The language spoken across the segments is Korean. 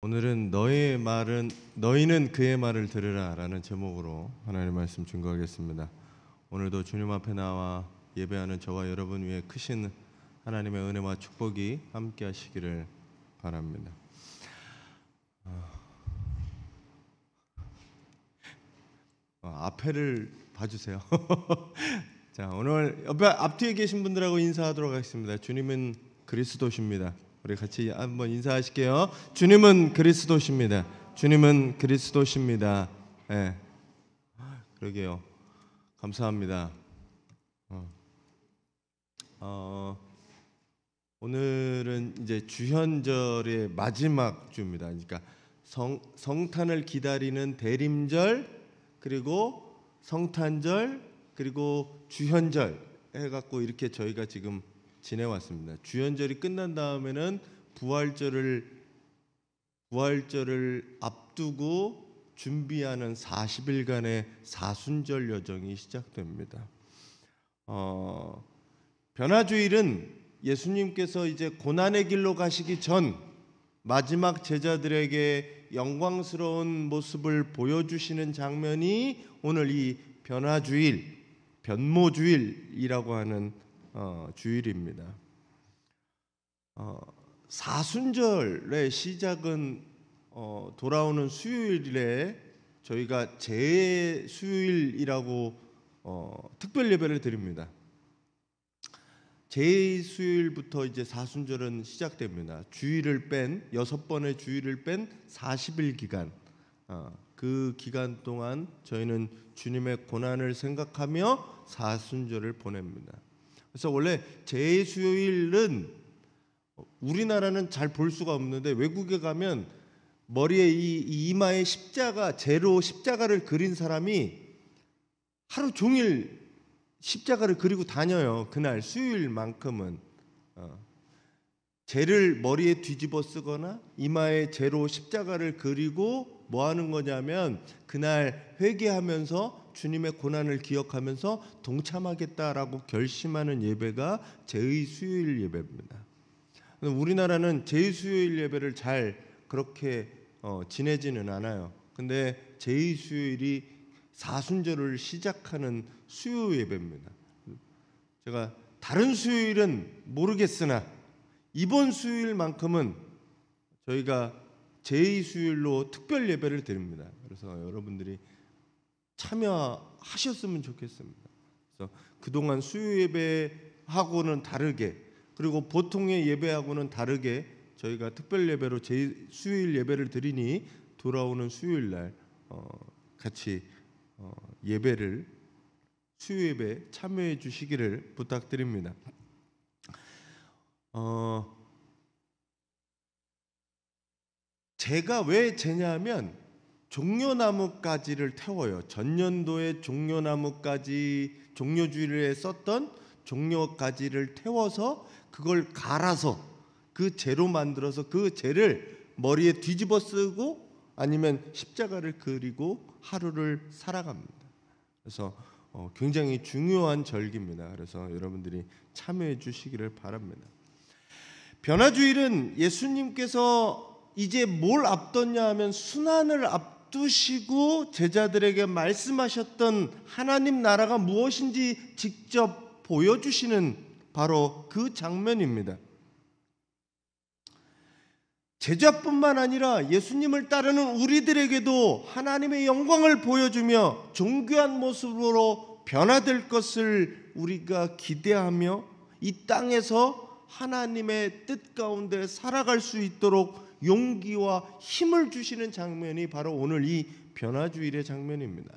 오늘은 너희는 그의 말을 들으라라는 제목으로 하나님의 말씀 증거하겠습니다. 오늘도 주님 앞에 나와 예배하는 저와 여러분 위에 크신 하나님의 은혜와 축복이 함께 하시기를 바랍니다. 앞에를 봐주세요. 자, 오늘 앞뒤에 계신 분들하고 인사하도록 하겠습니다. 주님은 그리스도십니다. 우리 같이 한번 인사하실게요. 주님은 그리스도십니다. 주님은 그리스도십니다. 네. 그러게요. 감사합니다. 오늘은 이제 주현절의 마지막 주입니다. 그러니까 성탄을 기다리는 대림절, 그리고 성탄절, 그리고 주현절 해갖고 이렇게 저희가 지금 지내왔습니다. 주현절이 끝난 다음에는 부활절을 앞두고 준비하는 40일간의 사순절 여정이 시작됩니다. 변화주일은 예수님께서 이제 고난의 길로 가시기 전 마지막 제자들에게 영광스러운 모습을 보여주시는 장면이 오늘 이 변화주일, 변모주일이라고 하는 주일입니다. 사순절의 시작은 돌아오는 수요일에 저희가 제수요일이라고 특별 예배를 드립니다. 제수요일부터 이제 사순절은 시작됩니다. 주일을 뺀 6번의 주일을 뺀 40일 기간, 그 기간 동안 저희는 주님의 고난을 생각하며 사순절을 보냅니다. 그래서 원래 제수요일은 우리나라는 잘 볼 수가 없는데 외국에 가면 머리에 이 이마에 십자가, 제로 십자가를 그린 사람이 하루 종일 십자가를 그리고 다녀요. 그날 수요일만큼은 제를 머리에 뒤집어 쓰거나 이마에 제로 십자가를 그리고 뭐 하는 거냐면 그날 회개하면서 주님의 고난을 기억하면서 동참하겠다라고 결심하는 예배가 제의 수요일 예배입니다. 우리나라는 제의 수요일 예배를 잘 그렇게 지내지는 않아요. 근데 제의 수요일이 사순절을 시작하는 수요 예배입니다. 제가 다른 수요일은 모르겠으나 이번 수요일만큼은 저희가 제의 수요일로 특별 예배를 드립니다. 그래서 여러분들이 참여하셨으면 좋겠습니다. 그래서 그동안 수요 예배하고는 다르게, 그리고 보통의 예배하고는 다르게 저희가 특별 예배로 수요일 예배를 드리니 돌아오는 수요일 날 같이 예배를 수요 예배 참여해 주시기를 부탁드립니다. 제가 왜 재냐면 종려나무가지를 태워요. 전년도에 종려주일에 썼던 종려가지를 태워서 그걸 갈아서 그 재로 만들어서 그 재를 머리에 뒤집어 쓰고 아니면 십자가를 그리고 하루를 살아갑니다. 그래서 굉장히 중요한 절기입니다. 그래서 여러분들이 참여해 주시기를 바랍니다. 변화주일은 예수님께서 이제 뭘 앞뒀냐 하면 순환을 앞두시고 제자들에게 말씀하셨던 하나님 나라가 무엇인지 직접 보여주시는 바로 그 장면입니다. 제자뿐만 아니라 예수님을 따르는 우리들에게도 하나님의 영광을 보여주며 존귀한 모습으로 변화될 것을 우리가 기대하며 이 땅에서 하나님의 뜻 가운데 살아갈 수 있도록 용기와 힘을 주시는 장면이 바로 오늘 이 변화주일의 장면입니다.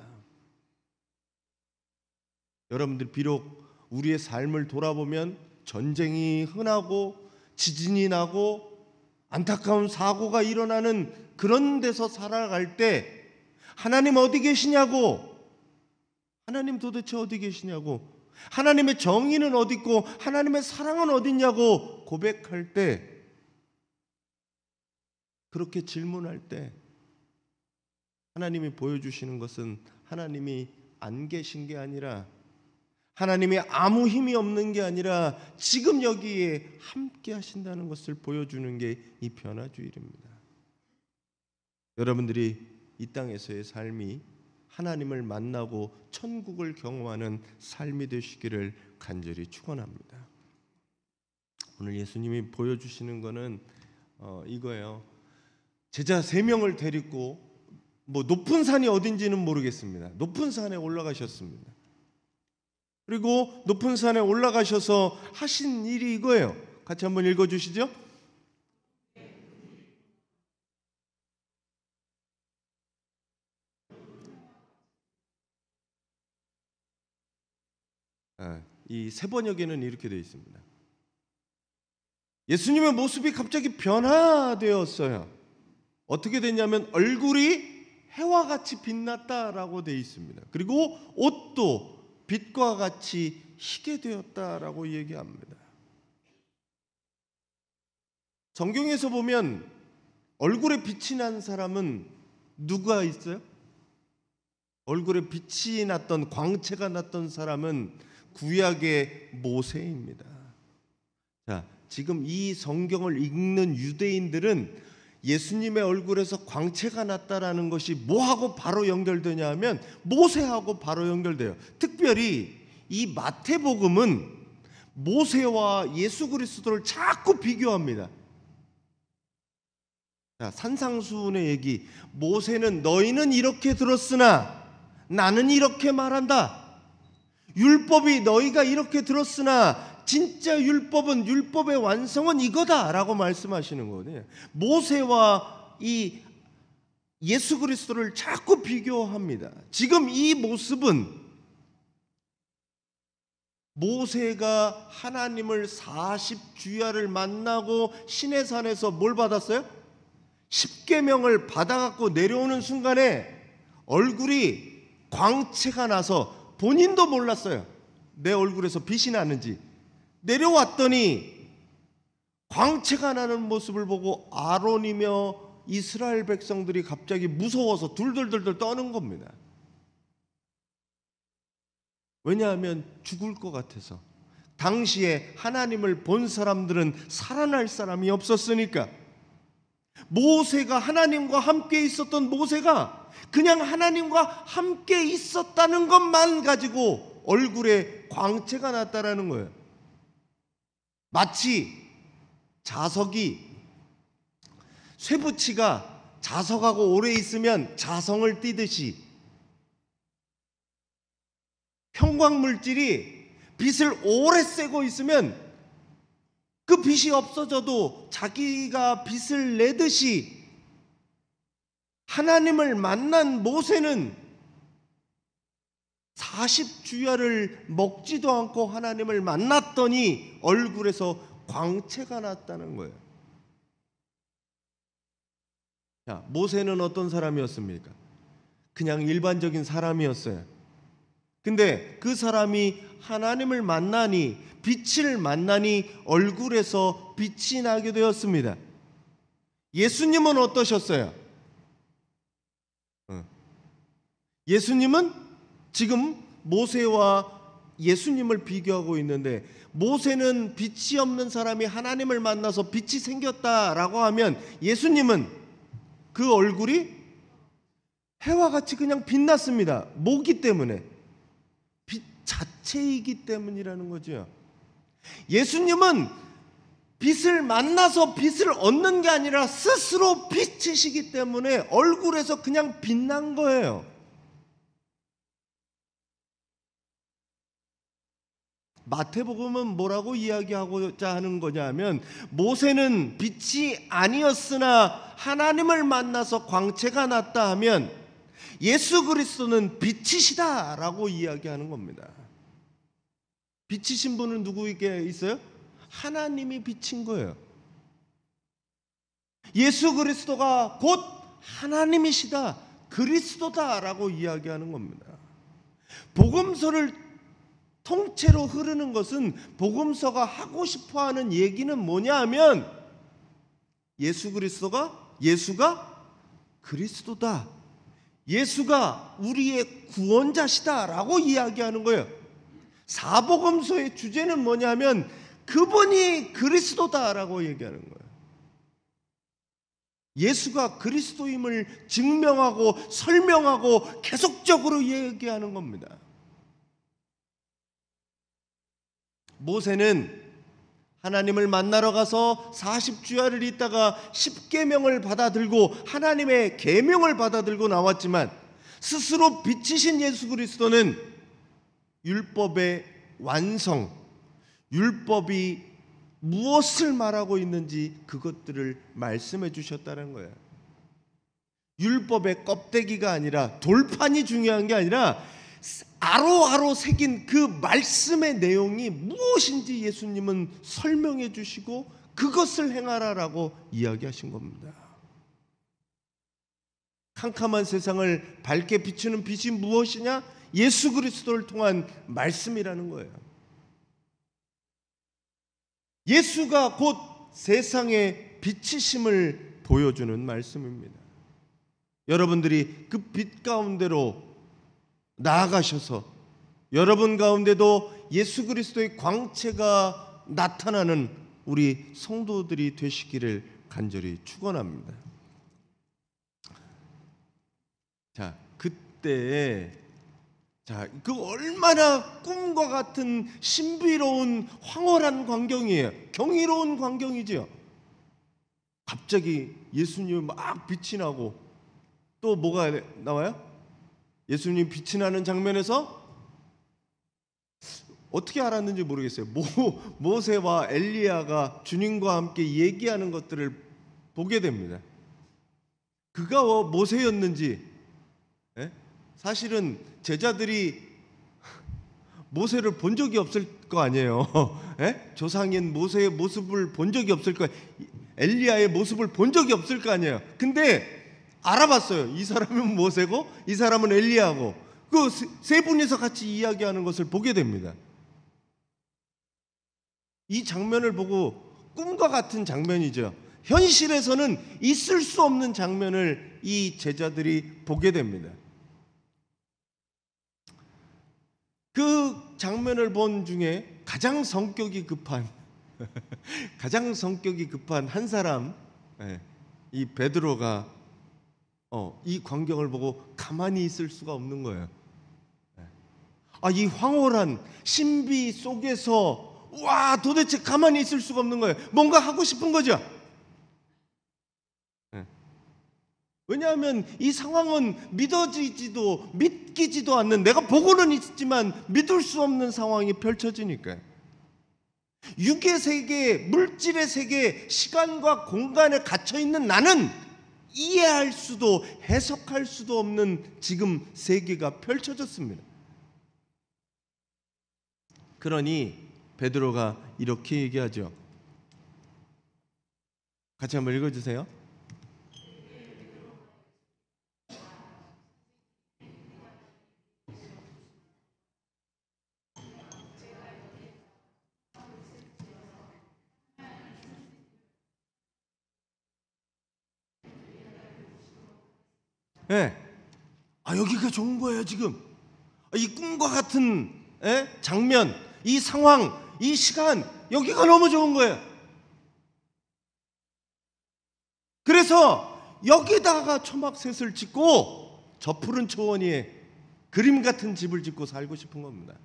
여러분들 비록 우리의 삶을 돌아보면 전쟁이 흔하고 지진이 나고 안타까운 사고가 일어나는 그런 데서 살아갈 때 하나님 어디 계시냐고, 하나님 도대체 어디 계시냐고, 하나님의 정의는 어디 있고 하나님의 사랑은 어디 있냐고 고백할 때, 그렇게 질문할 때 하나님이 보여주시는 것은 하나님이 안 계신 게 아니라, 하나님이 아무 힘이 없는 게 아니라 지금 여기에 함께 하신다는 것을 보여주는 게 이 변화주일입니다. 여러분들이 이 땅에서의 삶이 하나님을 만나고 천국을 경험하는 삶이 되시기를 간절히 축원합니다. 오늘 예수님이 보여주시는 것은 이거예요. 제자 3명을 데리고 높은 산이 어딘지는 모르겠습니다. 높은 산에 올라가셨습니다. 그리고 높은 산에 올라가셔서 하신 일이 이거예요. 같이 한번 읽어주시죠. 이 세 번역에는 이렇게 되어 있습니다. 예수님의 모습이 갑자기 변화되었어요. 어떻게 됐냐면 얼굴이 해와 같이 빛났다라고 되어 있습니다. 그리고 옷도 빛과 같이 희게 되었다라고 얘기합니다. 성경에서 보면 얼굴에 빛이 난 사람은 누가 있어요? 얼굴에 빛이 났던, 광채가 났던 사람은 구약의 모세입니다. 자, 지금 이 성경을 읽는 유대인들은 예수님의 얼굴에서 광채가 났다라는 것이 뭐하고 바로 연결되냐 하면 모세하고 바로 연결돼요. 특별히 이 마태복음은 모세와 예수 그리스도를 자꾸 비교합니다. 자, 산상수훈의 얘기. 모세는 너희는 이렇게 들었으나 나는 이렇게 말한다. 율법이 너희가 이렇게 들었으나 진짜 율법은, 율법의 완성은 이거다라고 말씀하시는 거거든요. 모세와 이 예수 그리스도를 자꾸 비교합니다. 지금 이 모습은 모세가 하나님을 40주야를 만나고 시내산에서 뭘 받았어요? 십계명을 받아갖고 내려오는 순간에 얼굴이 광채가 나서 본인도 몰랐어요. 내 얼굴에서 빛이 나는지. 내려왔더니 광채가 나는 모습을 보고 아론이며 이스라엘 백성들이 갑자기 무서워서 둘둘둘둘 떠는 겁니다. 왜냐하면 죽을 것 같아서. 당시에 하나님을 본 사람들은 살아날 사람이 없었으니까. 모세가 하나님과 함께 있었던 모세가 그냥 하나님과 함께 있었다는 것만 가지고 얼굴에 광채가 났다라는 거예요. 마치 자석이, 쇠붙이가 자석하고 오래 있으면 자성을 띠듯이 형광물질이 빛을 오래 쐬고 있으면 그 빛이 없어져도 자기가 빛을 내듯이 하나님을 만난 모세는 40주야를 먹지도 않고 하나님을 만났더니 얼굴에서 광채가 났다는 거예요. 자, 모세는 어떤 사람이었습니까? 그냥 일반적인 사람이었어요. 근데 그 사람이 하나님을 만나니, 빛을 만나니 얼굴에서 빛이 나게 되었습니다. 예수님은 어떠셨어요? 예수님은 지금 모세와 예수님을 비교하고 있는데, 모세는 빛이 없는 사람이 하나님을 만나서 빛이 생겼다라고 하면 예수님은 그 얼굴이 해와 같이 그냥 빛났습니다. 뭐기 때문에? 빛 자체이기 때문이라는 거죠. 예수님은 빛을 만나서 빛을 얻는 게 아니라 스스로 빛이시기 때문에 얼굴에서 그냥 빛난 거예요. 마태복음은 뭐라고 이야기하고자 하는 거냐면, 모세는 빛이 아니었으나 하나님을 만나서 광채가 났다 하면 예수 그리스도는 빛이시다라고 이야기하는 겁니다. 빛이신 분은 누구에게 있어요? 하나님이 빛인 거예요. 예수 그리스도가 곧 하나님이시다, 그리스도다라고 이야기하는 겁니다. 복음서를 통째로 흐르는 것은, 복음서가 하고 싶어하는 얘기는 뭐냐 하면 예수가 그리스도다, 예수가 우리의 구원자시다라고 이야기하는 거예요. 사복음서의 주제는 뭐냐면 그분이 그리스도다라고 얘기하는 거예요. 예수가 그리스도임을 증명하고 설명하고 계속적으로 얘기하는 겁니다. 모세는 하나님을 만나러 가서 40주야를 있다가 10계명을 받아들고 하나님의 계명을 받아들고 나왔지만, 스스로 빛이신 예수 그리스도는 율법의 완성, 율법이 무엇을 말하고 있는지 그것들을 말씀해 주셨다는 거예요. 율법의 껍데기가 아니라, 돌판이 중요한 게 아니라 아로아로 새긴 그 말씀의 내용이 무엇인지 예수님은 설명해 주시고 그것을 행하라라고 이야기하신 겁니다. 캄캄한 세상을 밝게 비추는 빛이 무엇이냐? 예수 그리스도를 통한 말씀이라는 거예요. 예수가 곧 세상의 빛이심을 보여주는 말씀입니다. 여러분들이 그 빛 가운데로 나아가셔서 여러분 가운데도 예수 그리스도의 광채가 나타나는 우리 성도들이 되시기를 간절히 축원합니다. 자, 그때 그 얼마나 꿈과 같은 신비로운 황홀한 광경이에요. 경이로운 광경이죠. 갑자기 예수님이 막 빛이 나고, 또 뭐가 나와요? 예수님 빛이 나는 장면에서 어떻게 알았는지 모르겠어요. 모세와 엘리야가 주님과 함께 얘기하는 것들을 보게 됩니다. 그가 모세였는지, 사실은 제자들이 모세를 본 적이 없을 거 아니에요. 조상인 모세의 모습을 본 적이 없을 거예요. 엘리야의 모습을 본 적이 없을 거 아니에요. 근데 알아봤어요. 이 사람은 모세고 이 사람은 엘리야고, 그 세 분이서 같이 이야기하는 것을 보게 됩니다. 이 장면을 보고 꿈과 같은 장면이죠. 현실에서는 있을 수 없는 장면을 이 제자들이 보게 됩니다. 그 장면을 본 중에 가장 성격이 급한 한 사람, 이 베드로가 이 광경을 보고 가만히 있을 수가 없는 거예요. 이 황홀한 신비 속에서 도대체 가만히 있을 수가 없는 거예요. 뭔가 하고 싶은 거죠. 왜냐하면 이 상황은 믿기지도 않는, 내가 보고는 있지만 믿을 수 없는 상황이 펼쳐지니까요. 육의 세계, 물질의 세계, 시간과 공간에 갇혀 있는 나는 이해할 수도 해석할 수도 없는 지금 세계가 펼쳐졌습니다. 그러니 베드로가 이렇게 얘기하죠. 같이 한번 읽어주세요. 여기가 좋은 거예요. 지금 이 꿈과 같은 장면, 이 상황, 이 시간, 여기가 너무 좋은 거예요. 그래서 여기다가 초막셋을 짓고 저 푸른 초원 위에 그림 같은 집을 짓고 살고 싶은 겁니다.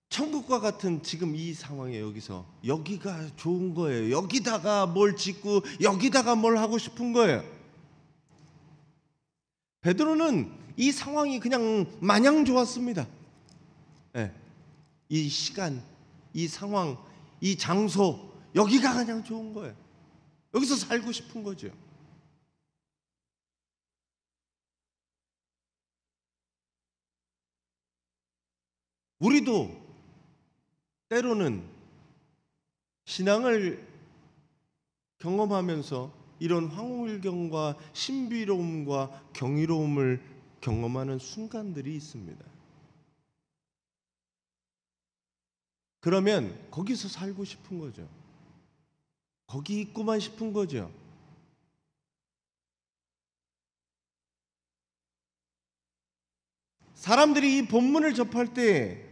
천국과 같은 지금 이 상황에 여기가 좋은 거예요. 여기다가 뭘 짓고 여기다가 뭘 하고 싶은 거예요. 베드로는 이 상황이 그냥 마냥 좋았습니다. 이 시간, 이 상황, 이 장소, 여기가 그냥 좋은 거예요. 여기서 살고 싶은 거죠. 우리도 때로는 신앙을 경험하면서 이런 황홀경과 신비로움과 경이로움을 경험하는 순간들이 있습니다. 그러면 거기서 살고 싶은 거죠. 거기 있고만 싶은 거죠. 사람들이 이 본문을 접할 때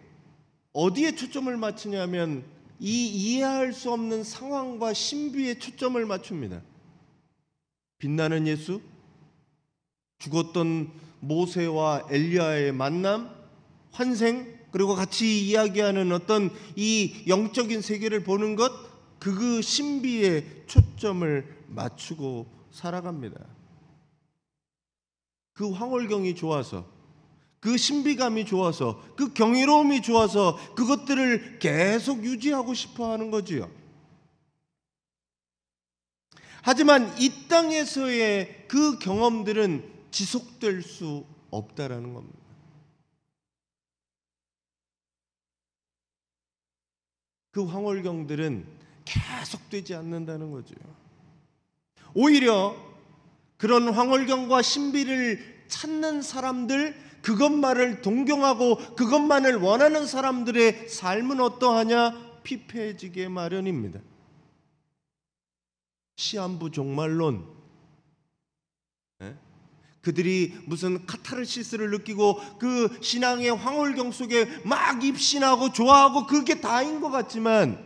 어디에 초점을 맞추냐면 이 이해할 수 없는 상황과 신비에 초점을 맞춥니다. 빛나는 예수, 죽었던 모세와 엘리야의 만남, 환생, 그리고 같이 이야기하는 어떤 이 영적인 세계를 보는 것, 그 신비에 초점을 맞추고 살아갑니다. 그 황홀경이 좋아서, 그 신비감이 좋아서, 그 경이로움이 좋아서 그것들을 계속 유지하고 싶어 하는 거지요. 하지만 이 땅에서의 그 경험들은 지속될 수 없다라는 겁니다. 그 황홀경들은 계속되지 않는다는 거죠. 오히려 그런 황홀경과 신비를 찾는 사람들, 그것만을 동경하고 그것만을 원하는 사람들의 삶은 어떠하냐? 피폐해지게 마련입니다. 시한부 종말론, 그들이 무슨 카타르시스를 느끼고 그 신앙의 황홀경 속에 막 입신하고 좋아하고 그게 다인 것 같지만,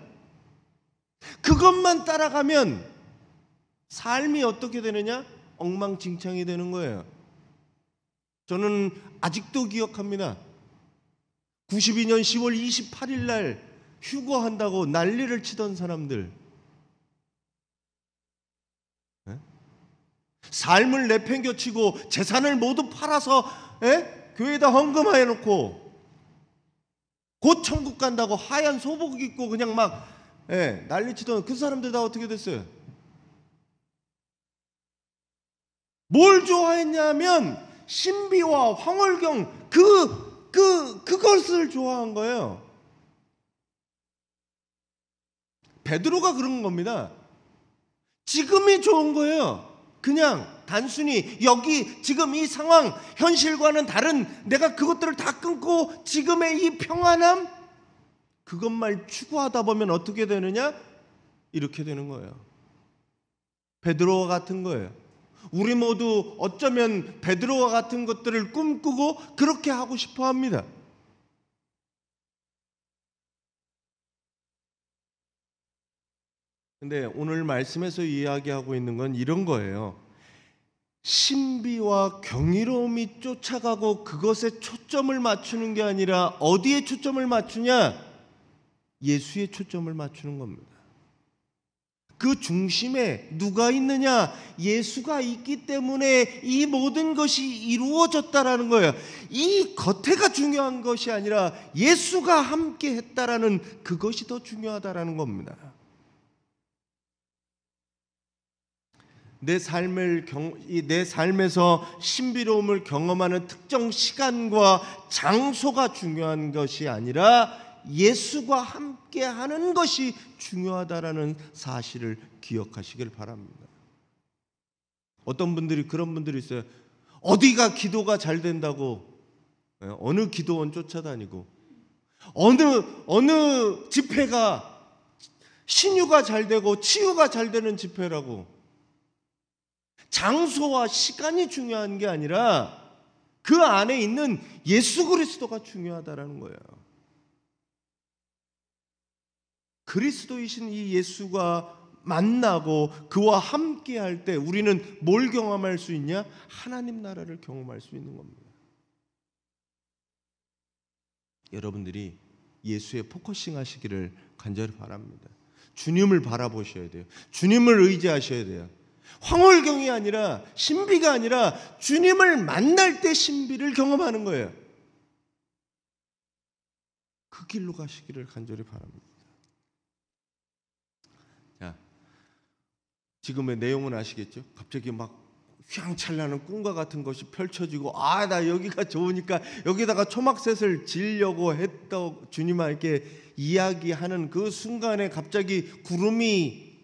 그것만 따라가면 삶이 어떻게 되느냐? 엉망진창이 되는 거예요. 저는 아직도 기억합니다. 92년 10월 28일 날 휴거한다고 난리를 치던 사람들, 삶을 내팽겨치고 재산을 모두 팔아서 교회에다 헌금해 놓고 곧 천국 간다고 하얀 소복 입고 그냥 막 난리치던 그 사람들 다 어떻게 됐어요? 뭘 좋아했냐면 신비와 황홀경, 그것을 좋아한 거예요. 베드로가 그런 겁니다. 지금이 좋은 거예요. 그냥 단순히 여기 지금 이 상황, 현실과는 다른, 내가 그것들을 다 끊고 지금의 이 평안함, 그것만 추구하다 보면 어떻게 되느냐? 이렇게 되는 거예요. 베드로와 같은 거예요. 우리 모두 어쩌면 베드로와 같은 것들을 꿈꾸고 그렇게 하고 싶어 합니다. 근데 오늘 말씀에서 이야기하고 있는 건 이런 거예요. 신비와 경이로움이 쫓아가고 그것에 초점을 맞추는 게 아니라 어디에 초점을 맞추냐? 예수에 초점을 맞추는 겁니다. 그 중심에 누가 있느냐? 예수가 있기 때문에 이 모든 것이 이루어졌다라는 거예요. 이 겉에가 중요한 것이 아니라 예수가 함께 했다라는 그것이 더 중요하다라는 겁니다. 내 삶에서 신비로움을 경험하는 특정 시간과 장소가 중요한 것이 아니라 예수가 함께하는 것이 중요하다라는 사실을 기억하시길 바랍니다. 어떤 분들이 그런 분들이 있어요. 어디가 기도가 잘 된다고 어느 기도원 쫓아다니고 어느 집회가 신유가 잘 되고 치유가 잘 되는 집회라고. 장소와 시간이 중요한 게 아니라 그 안에 있는 예수 그리스도가 중요하다라는 거예요. 그리스도이신 이 예수가 만나고 그와 함께 할 때 우리는 뭘 경험할 수 있냐? 하나님 나라를 경험할 수 있는 겁니다. 여러분들이 예수에 포커싱 하시기를 간절히 바랍니다. 주님을 바라보셔야 돼요. 주님을 의지하셔야 돼요. 황홀경이 아니라, 신비가 아니라 주님을 만날 때 신비를 경험하는 거예요. 그 길로 가시기를 간절히 바랍니다. 자, 지금의 내용은 아시겠죠? 갑자기 막 휘황찬란한 꿈과 같은 것이 펼쳐지고, 나 여기가 좋으니까 여기다가 초막셋을 지려고 했다 주님께 이야기하는 그 순간에 갑자기 구름이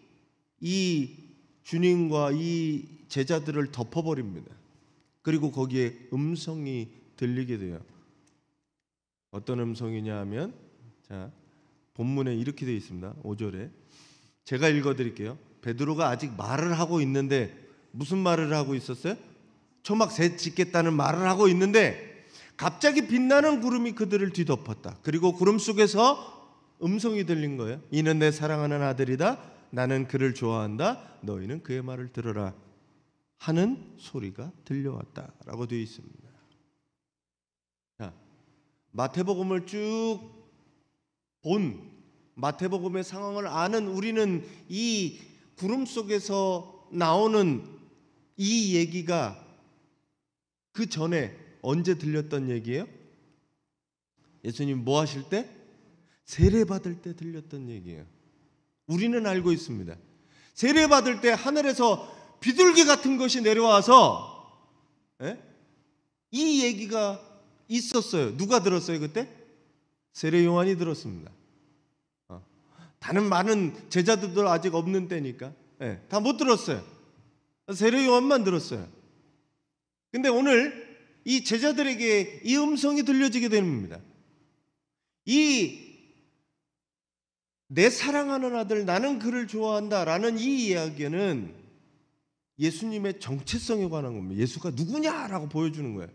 이 주님과 이 제자들을 덮어버립니다. 그리고 거기에 음성이 들리게 돼요. 어떤 음성이냐 하면, 자, 본문에 이렇게 되어 있습니다. 5절에 제가 읽어드릴게요. 베드로가 아직 말을 하고 있는데, 무슨 말을 하고 있었어요? 초막 셋 짓겠다는 말을 하고 있는데 갑자기 빛나는 구름이 그들을 뒤덮었다. 그리고 구름 속에서 음성이 들린 거예요. 이는 내 사랑하는 아들이다. 나는 그를 좋아한다. 너희는 그의 말을 들으라 하는 소리가 들려왔다라고 되어 있습니다. 자, 마태복음을 쭉 본 마태복음의 상황을 아는 우리는 이 구름 속에서 나오는 이 얘기가 그 전에 언제 들렸던 얘기예요? 예수님 뭐 하실 때? 세례 받을 때 들렸던 얘기예요. 우리는 알고 있습니다. 세례 받을 때 하늘에서 비둘기 같은 것이 내려와서 이 얘기가 있었어요. 누가 들었어요 그때? 세례 요한이 들었습니다. 다른 많은 제자들도 아직 없는 때니까 다 못 들었어요. 세례 요한만 들었어요. 근데 오늘 이 제자들에게 이 음성이 들려지게 됩니다. 이 내 사랑하는 아들 나는 그를 좋아한다라는 이 이야기는 예수님의 정체성에 관한 겁니다. 예수가 누구냐라고 보여주는 거예요.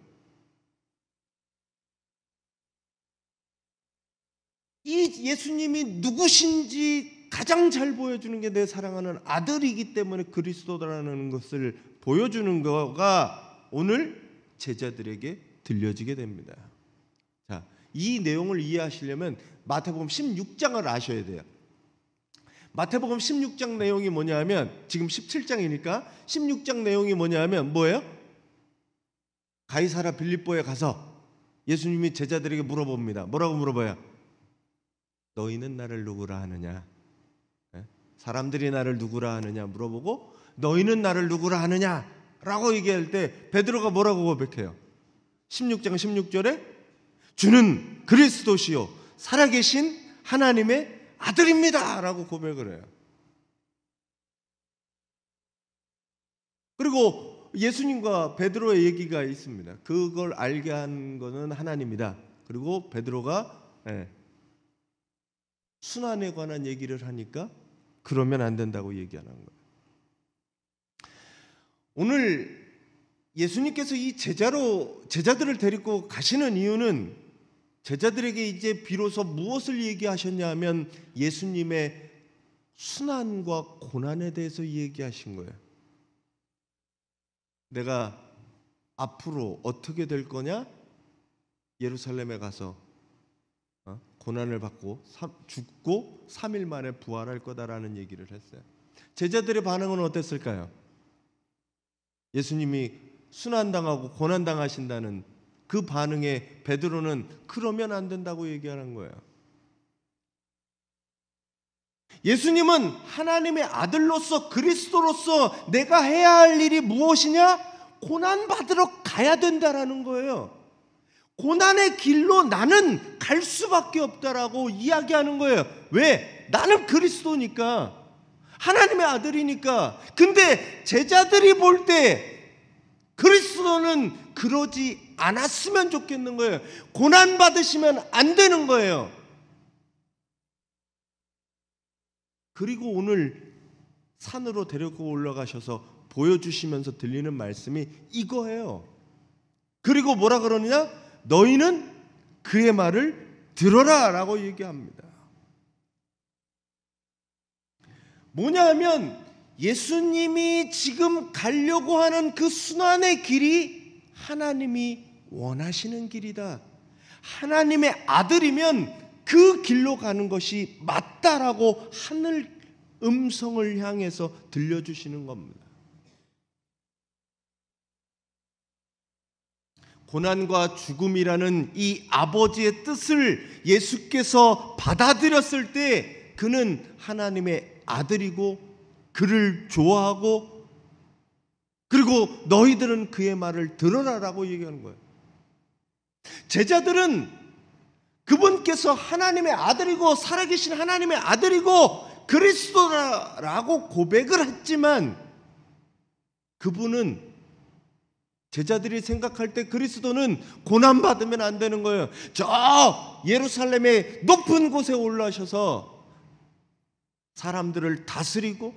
이 예수님이 누구신지 가장 잘 보여주는 게 내 사랑하는 아들이기 때문에 그리스도라는 것을 보여주는 거가 오늘 제자들에게 들려지게 됩니다. 자, 이 내용을 이해하시려면 마태복음 16장을 아셔야 돼요. 마태복음 16장 내용이 뭐냐면 지금 17장이니까 16장 내용이 뭐냐면 뭐예요? 가이사랴 빌립보에 가서 예수님이 제자들에게 물어봅니다. 뭐라고 물어봐요? 너희는 나를 누구라 하느냐? 사람들이 나를 누구라 하느냐 물어보고 너희는 나를 누구라 하느냐? 라고 얘기할 때 베드로가 뭐라고 고백해요? 16장 16절에 주는 그리스도시요 살아계신 하나님의 아들입니다 라고 고백을 해요. 그리고 예수님과 베드로의 얘기가 있습니다. 그걸 알게 한 거는 하나님이다. 그리고 베드로가 순환에 관한 얘기를 하니까 그러면 안 된다고 얘기하는 거예요. 오늘 예수님께서 이 제자들을 데리고 가시는 이유는 제자들에게 이제 비로소 무엇을 얘기하셨냐 하면 예수님의 순환과 고난에 대해서 얘기하신 거예요. 내가 앞으로 어떻게 될 거냐? 예루살렘에 가서 고난을 받고 죽고 3일 만에 부활할 거다라는 얘기를 했어요. 제자들의 반응은 어땠을까요? 예수님이 순환당하고 고난당하신다는 그 반응에 베드로는 그러면 안 된다고 얘기하는 거예요. 예수님은 하나님의 아들로서 그리스도로서 내가 해야 할 일이 무엇이냐? 고난받으러 가야 된다라는 거예요. 고난의 길로 나는 갈 수밖에 없다라고 이야기하는 거예요. 왜? 나는 그리스도니까. 하나님의 아들이니까. 근데 제자들이 볼 때 그리스도는 그러지 않았으면 좋겠는 거예요. 고난 받으시면 안 되는 거예요. 그리고 오늘 산으로 데리고 올라가셔서 보여주시면서 들리는 말씀이 이거예요. 그리고 뭐라 그러느냐? 너희는 그의 말을 들어라 라고 얘기합니다. 뭐냐 하면 예수님이 지금 가려고 하는 그 순환의 길이 하나님이 원하시는 길이다. 하나님의 아들이면 그 길로 가는 것이 맞다라고 하늘 음성을 향해서 들려주시는 겁니다. 고난과 죽음이라는 이 아버지의 뜻을 예수께서 받아들였을 때 그는 하나님의 아들이고 그를 좋아하고 그리고 너희들은 그의 말을 들어라라고 얘기하는 거예요. 제자들은 그분께서 하나님의 아들이고 살아계신 하나님의 아들이고 그리스도라고 고백을 했지만 그분은 제자들이 생각할 때 그리스도는 고난받으면 안 되는 거예요. 저 예루살렘의 높은 곳에 올라셔서 사람들을 다스리고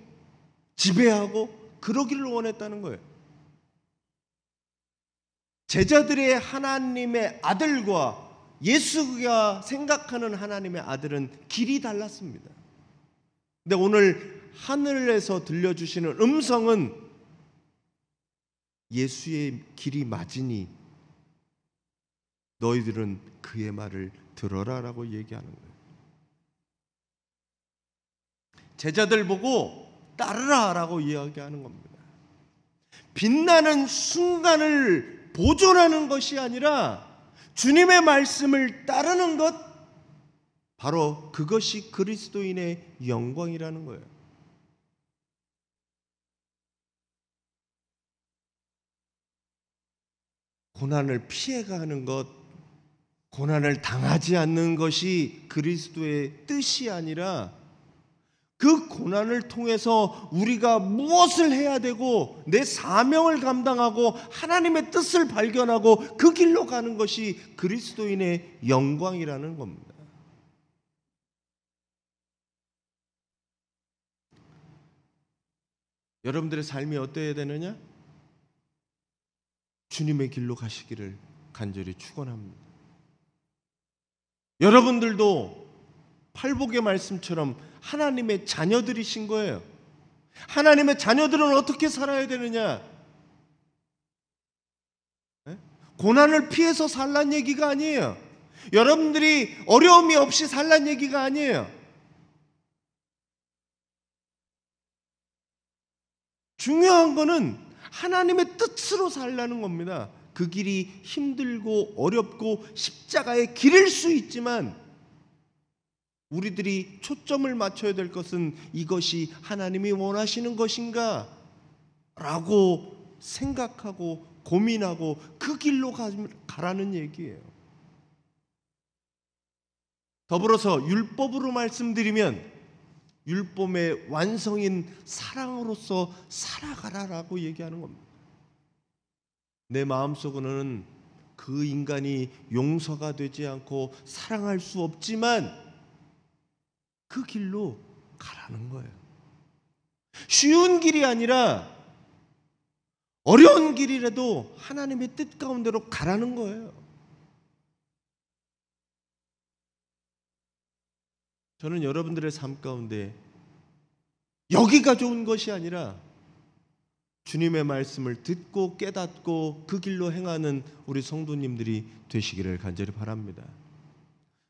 지배하고 그러기를 원했다는 거예요. 제자들의 하나님의 아들과 예수가 생각하는 하나님의 아들은 길이 달랐습니다. 근데 오늘 하늘에서 들려주시는 음성은 예수의 길이 맞으니 너희들은 그의 말을 들어라 라고 얘기하는 거예요. 제자들 보고 따르라 라고 이야기하는 겁니다. 빛나는 순간을 보존하는 것이 아니라 주님의 말씀을 따르는 것, 바로 그것이 그리스도인의 영광이라는 거예요. 고난을 피해가는 것, 고난을 당하지 않는 것이 그리스도의 뜻이 아니라 그 고난을 통해서 우리가 무엇을 해야 되고 내 사명을 감당하고 하나님의 뜻을 발견하고 그 길로 가는 것이 그리스도인의 영광이라는 겁니다. 여러분들의 삶이 어때야 되느냐? 주님의 길로 가시기를 간절히 축원합니다. 여러분들도 팔복의 말씀처럼 하나님의 자녀들이신 거예요. 하나님의 자녀들은 어떻게 살아야 되느냐? 고난을 피해서 살란 얘기가 아니에요. 여러분들이 어려움이 없이 살란 얘기가 아니에요. 중요한 거는 하나님의 뜻으로 살라는 겁니다. 그 길이 힘들고 어렵고 십자가의 길일 수 있지만 우리들이 초점을 맞춰야 될 것은 이것이 하나님이 원하시는 것인가? 라고 생각하고 고민하고 그 길로 가라는 얘기예요. 더불어서 율법으로 말씀드리면 율법의 완성인 사랑으로서 살아가라라고 얘기하는 겁니다. 내 마음속으로는 그 인간이 용서가 되지 않고 사랑할 수 없지만 그 길로 가라는 거예요. 쉬운 길이 아니라 어려운 길이라도 하나님의 뜻 가운데로 가라는 거예요. 저는 여러분들의 삶 가운데 여기가 좋은 것이 아니라 주님의 말씀을 듣고 깨닫고 그 길로 행하는 우리 성도님들이 되시기를 간절히 바랍니다.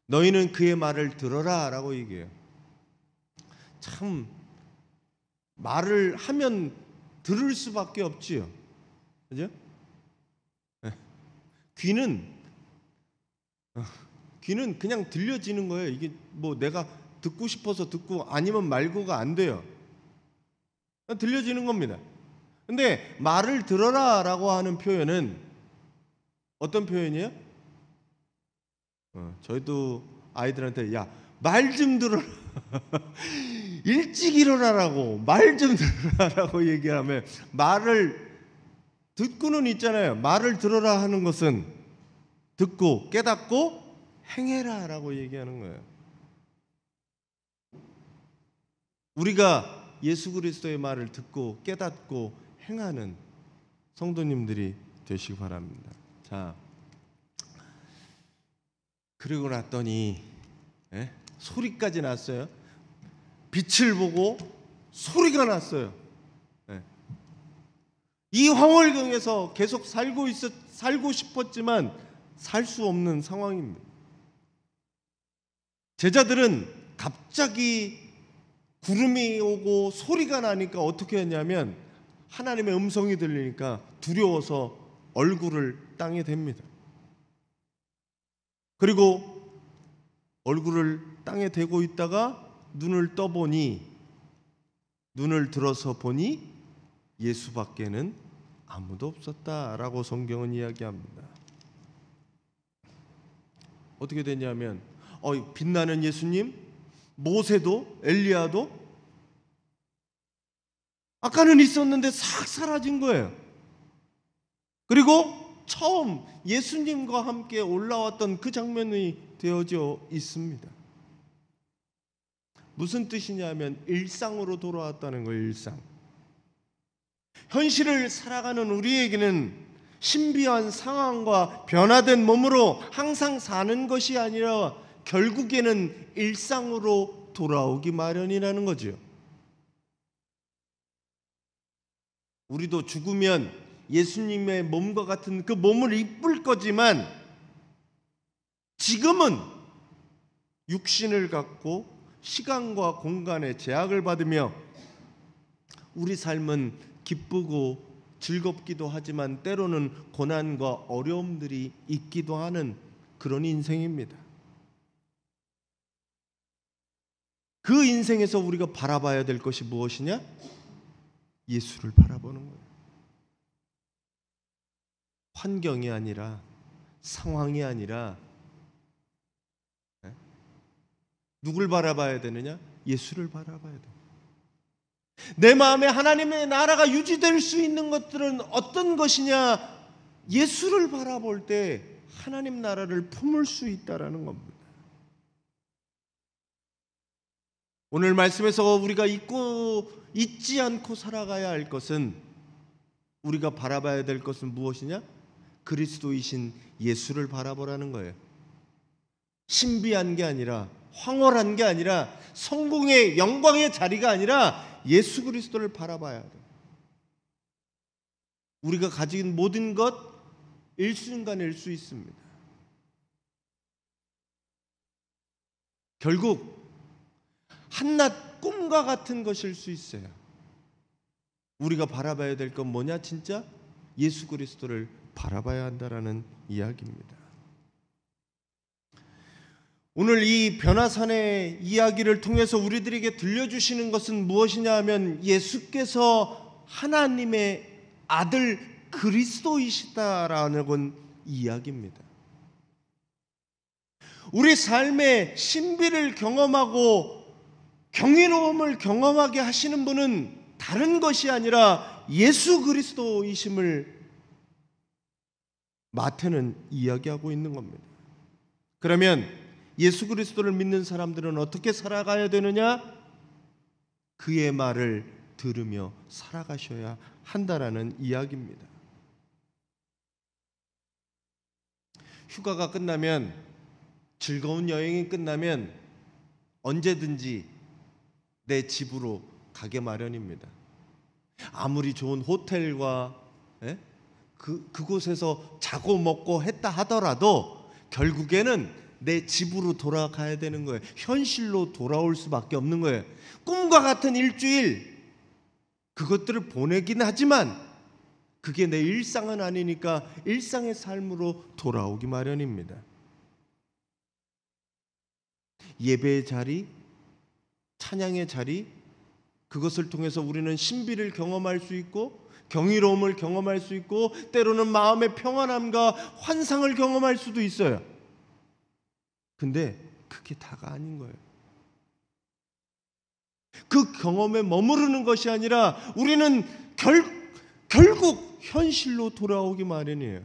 너희는 그의 말을 들어라 라고 얘기해요. 참 말을 하면 들을 수밖에 없지요. 그죠? 귀는 그냥 들려지는 거예요. 이게 뭐 내가 듣고 싶어서 듣고 아니면 말고가 안 돼요. 들려지는 겁니다. 근데 말을 들어라라고 하는 표현은 어떤 표현이에요? 저희도 아이들한테 야, 말 좀 들어라. 일찍 일어나라고 말 좀 들어라라고 얘기하면 말을 듣고는 있잖아요. 말을 들어라 하는 것은 듣고 깨닫고 행해라라고 얘기하는 거예요. 우리가 예수 그리스도의 말을 듣고 깨닫고 행하는 성도님들이 되시기 바랍니다. 자, 그리고 났더니 소리까지 났어요. 빛을 보고 소리가 났어요. 이 황홀경에서 계속 살고 싶었지만 살 수 없는 상황입니다. 제자들은 갑자기 구름이 오고 소리가 나니까 어떻게 했냐면 하나님의 음성이 들리니까 두려워서 얼굴을 땅에 댑니다. 그리고 얼굴을 땅에 대고 있다가 눈을 떠보니, 눈을 들어서 보니 예수밖에는 아무도 없었다라고 성경은 이야기합니다. 어떻게 됐냐면 빛나는 예수님, 모세도 엘리야도 아까는 있었는데 싹 사라진 거예요. 그리고 처음 예수님과 함께 올라왔던 그 장면이 되어져 있습니다. 무슨 뜻이냐면 일상으로 돌아왔다는 거예요. 일상. 현실을 살아가는 우리에게는 신비한 상황과 변화된 몸으로 항상 사는 것이 아니라 결국에는 일상으로 돌아오기 마련이라는 거죠. 우리도 죽으면 예수님의 몸과 같은 그 몸을 입을 거지만 지금은 육신을 갖고 시간과 공간의 제약을 받으며 우리 삶은 기쁘고 즐겁기도 하지만 때로는 고난과 어려움들이 있기도 하는 그런 인생입니다. 그 인생에서 우리가 바라봐야 될 것이 무엇이냐? 예수를 바라보는 거예요. 환경이 아니라, 상황이 아니라, 누굴 바라봐야 되느냐? 예수를 바라봐야 돼요. 내 마음에 하나님의 나라가 유지될 수 있는 것들은 어떤 것이냐? 예수를 바라볼 때 하나님 나라를 품을 수 있다라는 겁니다. 오늘 말씀에서 우리가 잊지 않고 살아가야 할 것은, 우리가 바라봐야 될 것은 무엇이냐? 그리스도이신 예수를 바라보라는 거예요. 신비한 게 아니라, 황홀한 게 아니라, 성공의 영광의 자리가 아니라 예수 그리스도를 바라봐야 돼요. 우리가 가진 모든 것 일순간일 수 있습니다. 결국 한낱 꿈과 같은 것일 수 있어요. 우리가 바라봐야 될 건 뭐냐? 진짜 예수 그리스도를 바라봐야 한다라는 이야기입니다. 오늘 이 변화산의 이야기를 통해서 우리들에게 들려주시는 것은 무엇이냐 하면 예수께서 하나님의 아들 그리스도이시다라는 이야기입니다. 우리 삶의 신비를 경험하고 경이로움을 경험하게 하시는 분은 다른 것이 아니라 예수 그리스도이심을 마태는 이야기하고 있는 겁니다. 그러면 예수 그리스도를 믿는 사람들은 어떻게 살아가야 되느냐? 그의 말을 들으며 살아가셔야 한다라는 이야기입니다. 휴가가 끝나면, 즐거운 여행이 끝나면 언제든지 내 집으로 가게 마련입니다. 아무리 좋은 호텔과 그곳에서 자고 먹고 했다 하더라도 결국에는 내 집으로 돌아가야 되는 거예요. 현실로 돌아올 수밖에 없는 거예요. 꿈과 같은 일주일, 그것들을 보내긴 하지만 그게 내 일상은 아니니까 일상의 삶으로 돌아오기 마련입니다. 예배의 자리, 찬양의 자리, 그것을 통해서 우리는 신비를 경험할 수 있고 경이로움을 경험할 수 있고 때로는 마음의 평안함과 환상을 경험할 수도 있어요. 근데 그게 다가 아닌 거예요. 그 경험에 머무르는 것이 아니라 우리는 결국 현실로 돌아오기 마련이에요.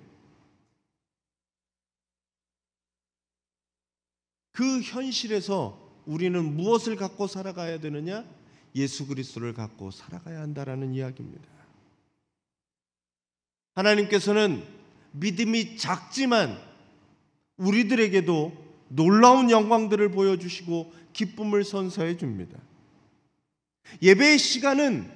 그 현실에서 우리는 무엇을 갖고 살아가야 되느냐? 예수 그리스도를 갖고 살아가야 한다라는 이야기입니다. 하나님께서는 믿음이 작지만 우리들에게도 놀라운 영광들을 보여주시고 기쁨을 선사해 줍니다. 예배의 시간은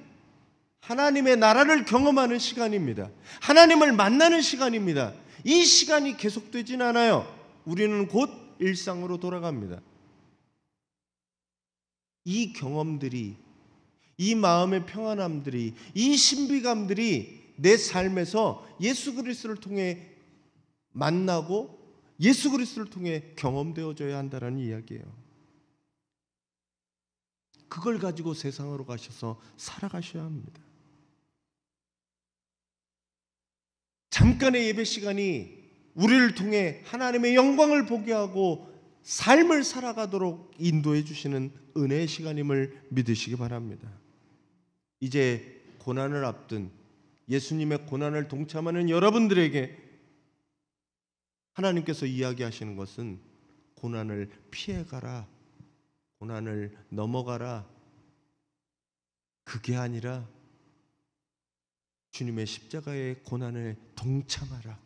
하나님의 나라를 경험하는 시간입니다. 하나님을 만나는 시간입니다. 이 시간이 계속되진 않아요. 우리는 곧 일상으로 돌아갑니다. 이 경험들이, 이 마음의 평안함들이, 이 신비감들이 내 삶에서 예수 그리스도를 통해 만나고 예수 그리스도를 통해 경험되어져야 한다는 이야기예요. 그걸 가지고 세상으로 가셔서 살아가셔야 합니다. 잠깐의 예배 시간이 우리를 통해 하나님의 영광을 보게 하고 삶을 살아가도록 인도해 주시는 은혜의 시간임을 믿으시기 바랍니다. 이제 고난을 앞둔, 예수님의 고난을 동참하는 여러분들에게 하나님께서 이야기하시는 것은 고난을 피해가라, 고난을 넘어가라, 그게 아니라 주님의 십자가의 고난에 동참하라.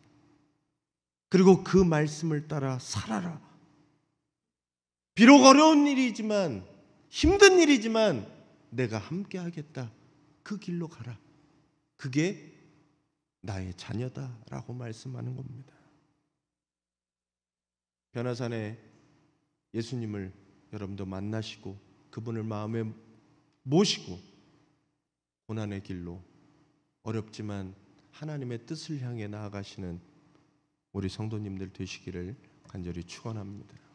그리고 그 말씀을 따라 살아라. 비록 어려운 일이지만, 힘든 일이지만 내가 함께 하겠다. 그 길로 가라. 그게 나의 자녀다라고 말씀하는 겁니다. 변화산에 예수님을 여러분도 만나시고 그분을 마음에 모시고 고난의 길로 어렵지만 하나님의 뜻을 향해 나아가시는 우리 성도님들 되시기를 간절히 축원합니다.